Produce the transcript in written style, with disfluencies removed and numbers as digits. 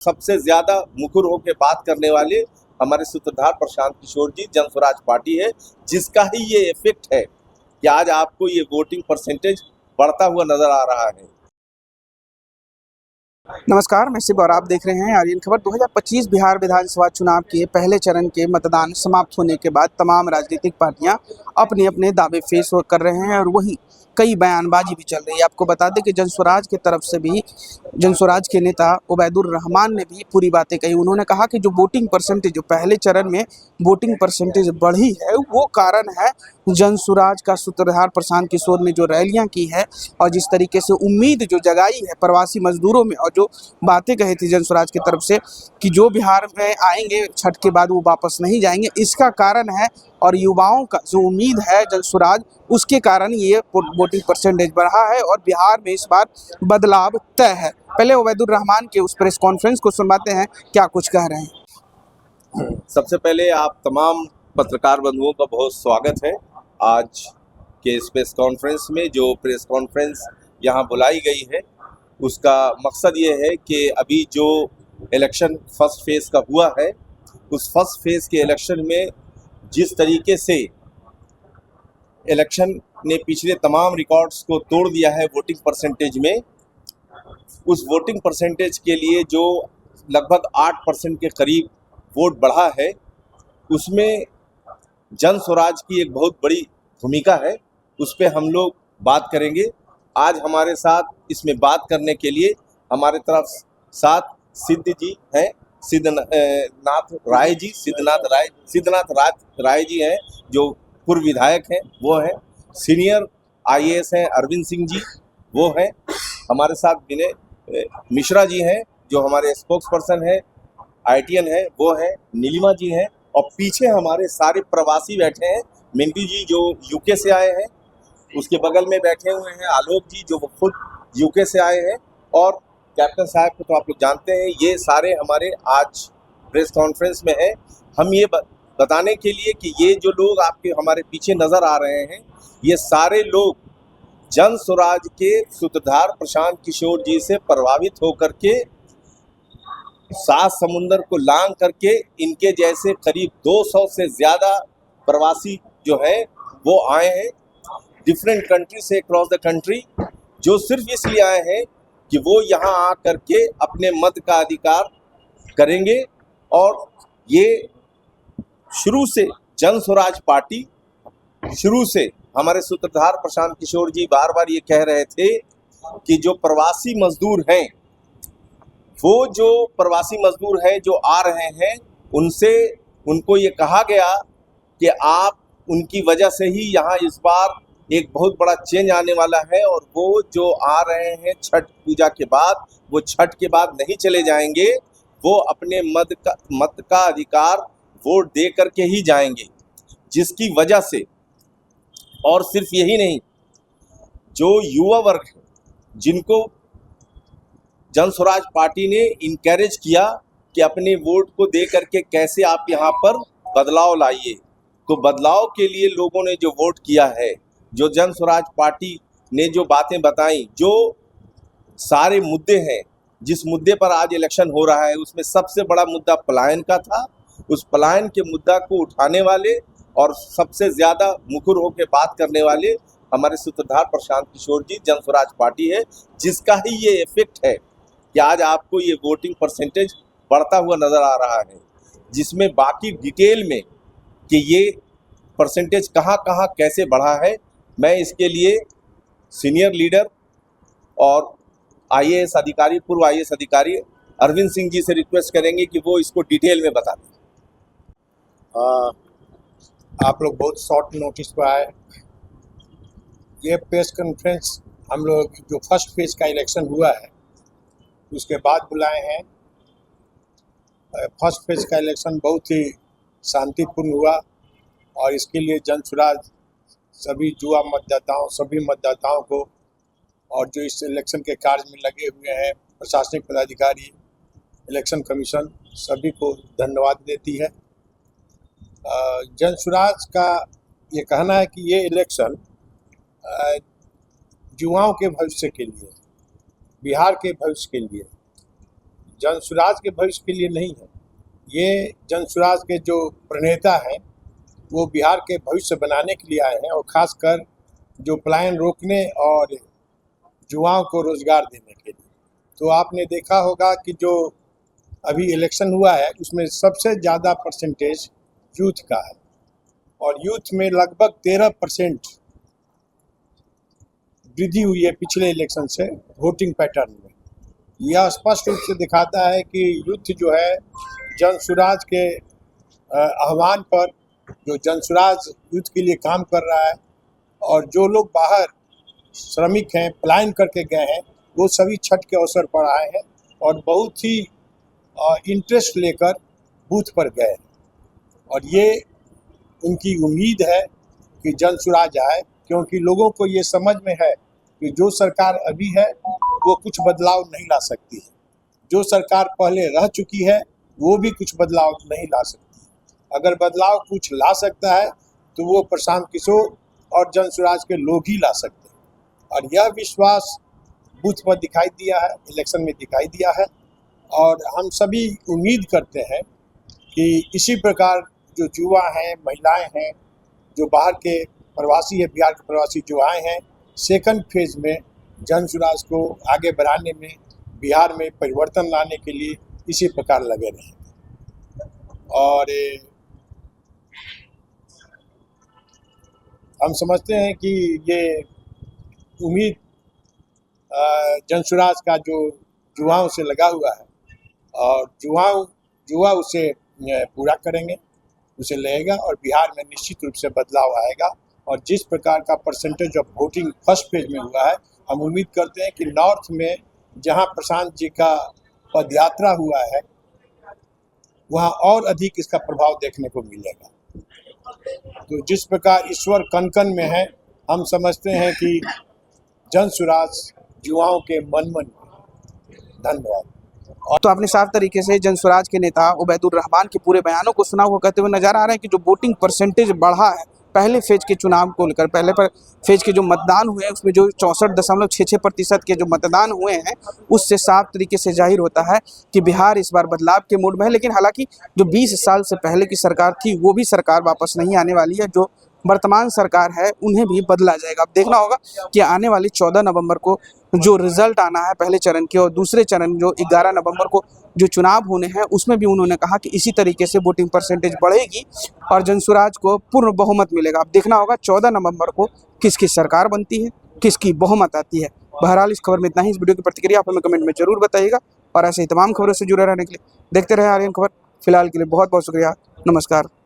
सबसे ज्यादा मुखर होकर बात करने वाले हमारे सूत्रधार प्रशांत किशोर जी, जन स्वराज पार्टी है, जिसका ही ये इफेक्ट है कि आज आपको ये वोटिंग परसेंटेज बढ़ता हुआ नजर आ रहा है। नमस्कार, मैं शिव और आप देख रहे हैं आर्यन खबर। 2025 बिहार विधानसभा चुनाव के पहले चरण के मतदान समाप्त होने के बाद तमाम राजनीतिक पार्टियां अपने अपने दावे पेश कर रहे हैं और वही कई बयानबाजी भी चल रही है। आपको बता दें कि जनस्वराज की तरफ से भी जनस्वराज के नेता उबैदुर रहमान ने भी पूरी बातें कही। उन्होंने कहा कि जो वोटिंग परसेंटेज जो पहले चरण में वोटिंग परसेंटेज बढ़ी है वो कारण है जनस्वराज का सूत्रधार प्रशांत किशोर ने जो रैलियां की है और जिस तरीके से उम्मीद जो जगाई है प्रवासी मजदूरों में और जो बातें कही थी जनस्वराज की तरफ से कि जो बिहार में आएंगे छठ के बाद वो वापस नहीं जाएंगे, इसका कारण है और युवाओं का जो उम्मीद है जनस्वराज उसके कारण ये वोटिंग परसेंटेज बढ़ा है और बिहार में इस बार बदलाव तय है। पहले उबैदुर रहमान के उस प्रेस कॉन्फ्रेंस को सुनवाते हैं, क्या कुछ कह रहे हैं। सबसे पहले आप तमाम पत्रकार बंधुओं का बहुत स्वागत है आज के इस प्रेस कॉन्फ्रेंस में। जो प्रेस कॉन्फ्रेंस यहाँ बुलाई गई है उसका मकसद ये है कि अभी जो इलेक्शन फर्स्ट फेज का हुआ है उस फर्स्ट फेज के इलेक्शन में जिस तरीके से इलेक्शन ने पिछले तमाम रिकॉर्ड्स को तोड़ दिया है वोटिंग परसेंटेज में, उस वोटिंग परसेंटेज के लिए जो लगभग 8% के करीब वोट बढ़ा है उसमें जन स्वराज की एक बहुत बड़ी भूमिका है। उस पर हम लोग बात करेंगे। आज हमारे साथ इसमें बात करने के लिए हमारे तरफ साथ सिद्ध जी हैं, सिद्धनाथ राय जी हैं जो पूर्व विधायक हैं, वो हैं। सीनियर आईएएस हैं अरविंद सिंह जी, वो हैं। हमारे साथ विनय मिश्रा जी हैं जो हमारे स्पोक्स पर्सन हैं, आईटीएन है, वो हैं। नीलिमा जी हैं और पीछे हमारे सारे प्रवासी बैठे हैं। मिंटू जी जो यूके से आए हैं, उसके बगल में बैठे हुए हैं आलोक जी जो खुद यूके से आए हैं, और कैप्टन साहब को तो आप लोग जानते हैं। ये सारे हमारे आज प्रेस कॉन्फ्रेंस में हैं। हम ये बताने के लिए कि ये जो लोग आपके हमारे पीछे नज़र आ रहे हैं ये सारे लोग जन स्वराज के सूत्रधार प्रशांत किशोर जी से प्रभावित होकर के सात समुंदर को लांग करके इनके जैसे करीब 200 से ज़्यादा प्रवासी जो है वो आए हैं डिफरेंट कंट्री से, अक्रॉस द कंट्री, जो सिर्फ इसलिए आए हैं कि वो यहाँ आ करके अपने मत का अधिकार करेंगे। और ये शुरू से जन स्वराज पार्टी, शुरू से हमारे सूत्रधार प्रशांत किशोर जी बार बार ये कह रहे थे कि जो प्रवासी मजदूर हैं, वो जो प्रवासी मजदूर हैं जो आ रहे हैं उनसे उनको ये कहा गया कि आप उनकी वजह से ही यहाँ इस बार एक बहुत बड़ा चेंज आने वाला है और वो जो आ रहे हैं छठ पूजा के बाद, वो छठ के बाद नहीं चले जाएंगे, वो अपने मत का अधिकार वोट दे करके ही जाएंगे। जिसकी वजह से, और सिर्फ यही नहीं, जो युवा वर्ग है जिनको जन स्वराज पार्टी ने इनकरेज किया कि अपने वोट को दे करके कैसे आप यहाँ पर बदलाव लाइए, तो बदलाव के लिए लोगों ने जो वोट किया है, जो जन स्वराज पार्टी ने जो बातें बताई, जो सारे मुद्दे हैं, जिस मुद्दे पर आज इलेक्शन हो रहा है उसमें सबसे बड़ा मुद्दा पलायन का था। उस पलायन के मुद्दा को उठाने वाले और सबसे ज़्यादा मुखर होकर बात करने वाले हमारे सूत्रधार प्रशांत किशोर जी, जन स्वराज पार्टी है, जिसका ही ये इफेक्ट है कि आज आपको ये वोटिंग परसेंटेज बढ़ता हुआ नज़र आ रहा है। जिसमें बाकी डिटेल में कि ये परसेंटेज कहाँ कहाँ कैसे बढ़ा है, मैं इसके लिए सीनियर लीडर और आईएएस अधिकारी, पूर्व आईएएस अधिकारी अरविंद सिंह जी से रिक्वेस्ट करेंगे कि वो इसको डिटेल में बता दें। आप लोग बहुत शॉर्ट नोटिस पर आए। ये प्रेस कॉन्फ्रेंस हम लोग जो फर्स्ट फेज का इलेक्शन हुआ है उसके बाद बुलाए हैं। फर्स्ट फेज का इलेक्शन बहुत ही शांतिपूर्ण हुआ और इसके लिए जन स्वराज सभी युवा मतदाताओं, सभी मतदाताओं को और जो इस इलेक्शन के कार्य में लगे हुए हैं प्रशासनिक पदाधिकारी, इलेक्शन कमीशन, सभी को धन्यवाद देती है। जन स्वराज का ये कहना है कि ये इलेक्शन युवाओं के भविष्य के लिए, बिहार के भविष्य के लिए, जनसुराज के भविष्य के लिए नहीं है। ये जनसुराज के जो प्रणेता हैं वो बिहार के भविष्य बनाने के लिए आए हैं, और खासकर जो पलायन रोकने और युवाओं को रोजगार देने के लिए। तो आपने देखा होगा कि जो अभी इलेक्शन हुआ है उसमें सबसे ज़्यादा परसेंटेज यूथ का है, और यूथ में लगभग 13% वृद्धि हुई है पिछले इलेक्शन से वोटिंग पैटर्न में। यह स्पष्ट रूप से दिखाता है कि यूथ जो है जनसुराज के आह्वान पर, जो जनसुराज यूथ के लिए काम कर रहा है, और जो लोग बाहर श्रमिक हैं, पलायन करके गए हैं, वो सभी छठ के अवसर पर आए हैं और बहुत ही इंटरेस्ट लेकर बूथ पर गए, और ये उनकी उम्मीद है कि जनसुराज आए, क्योंकि लोगों को ये समझ में है कि जो सरकार अभी है वो कुछ बदलाव नहीं ला सकती है। जो सरकार पहले रह चुकी है वो भी कुछ बदलाव नहीं ला सकती। अगर बदलाव कुछ ला सकता है तो वो प्रशांत किशोर और जनसुराज के लोग ही ला सकते हैं, और यह विश्वास बूथ पर दिखाई दिया है, इलेक्शन में दिखाई दिया है। और हम सभी उम्मीद करते हैं कि इसी प्रकार जो युवा हैं, महिलाएं हैं, जो बाहर के प्रवासी है, बिहार के प्रवासी जो आए हैं, सेकंड फेज में जनसुराज को आगे बढ़ाने में, बिहार में परिवर्तन लाने के लिए इसी प्रकार लगे रहेंगे। और हम समझते हैं कि ये उम्मीद जनसुराज का जो युवाओं से लगा हुआ है, और युवा उसे पूरा करेंगे, उसे लेगा, और बिहार में निश्चित रूप से बदलाव आएगा। और जिस प्रकार का percentage of voting first phase में हुआ है, हम उम्मीद करते हैं कि नॉर्थ में जहां प्रशांत जी का पदयात्रा हुआ है वहां और अधिक इसका प्रभाव देखने को मिलेगा। तो जिस प्रकार ईश्वर कन-कन में है, हम समझते हैं कि जनसुराज युवाओं के मन में। धन्यवाद। तो आपने साफ तरीके से जनसुराज के नेता उबैदुर रहमान के पूरे बयानों को सुना हुआ कहते हुए नजर आ रहा है कि जो वोटिंग परसेंटेज बढ़ा है पहले फेज के चुनाव को लेकर, पहले पर फेज के जो मतदान हुए हैं उसमें जो 64.66% के जो मतदान हुए हैं, उससे साफ तरीके से जाहिर होता है कि बिहार इस बार बदलाव के मूड में है। लेकिन हालांकि जो 20 साल से पहले की सरकार थी वो भी सरकार वापस नहीं आने वाली है। जो वर्तमान सरकार है उन्हें भी बदला जाएगा। अब देखना होगा कि आने वाली 14 नवंबर को जो रिजल्ट आना है पहले चरण के, और दूसरे चरण जो 11 नवंबर को जो चुनाव होने हैं उसमें भी उन्होंने कहा कि इसी तरीके से वोटिंग परसेंटेज बढ़ेगी और जनसुराज को पूर्ण बहुमत मिलेगा। अब देखना होगा 14 नवंबर को किसकी सरकार बनती है, किसकी बहुमत आती है। बहरहाल इस खबर में इतना ही। इस वीडियो की प्रतिक्रिया आप हमें कमेंट में जरूर बताइएगा, और ऐसे ही तमाम खबरों से जुड़े रहने के लिए देखते रहे आर्यन खबर। फिलहाल के लिए बहुत बहुत शुक्रिया। नमस्कार।